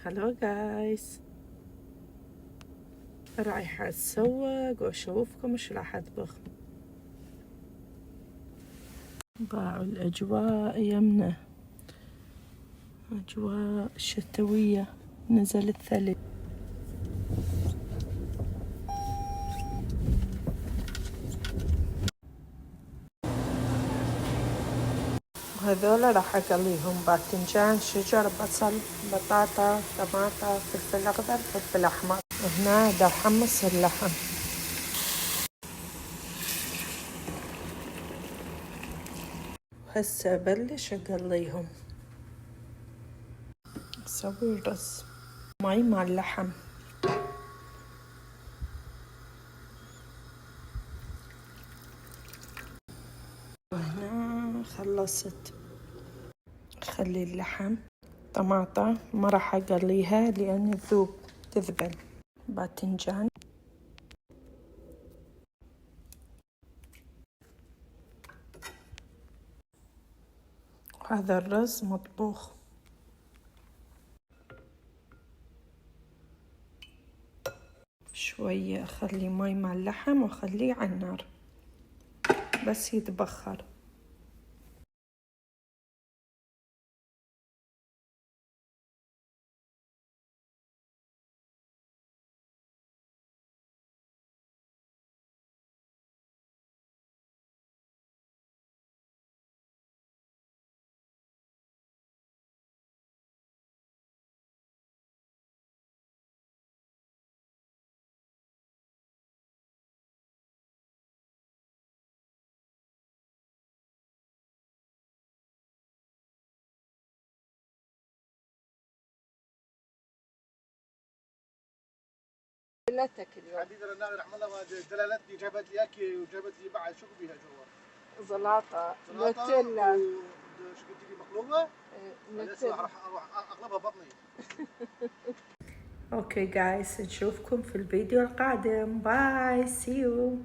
هلو جايز، رايحة اتسوق واشوفكم ايش راح اطبخ. باعوا الاجواء يمنا، اجواء شتوية، نزل الثلج. وهذولا راح اقليهم باذنجان، شجر، بصل، بطاطا، طماطة، فلفل اخضر، فلفل احمر. وهنا دا احمص اللحم. هسه ابلش اقليهم. اسوي الرز، ماي مع اللحم. وهنا خلصت. خلي اللحم. طماطة ما راح اقليها لان تذوب تذبل. باذنجان. وهذا الرز مطبوخ. شوية اخلي ماي مع اللحم واخليه على النار بس يتبخر. ليلتك اليوم حديدة النار رحم الله دلالتني، جابت لي اكي وجابت لي بعد شو بيها جوا؟ زلاطة، نوتيلا. شو قلت لي مقلوبة؟ نوتيلا. راح اقلبها بطني. اوكي جايز، نشوفكم في الفيديو القادم. باي، سي يو.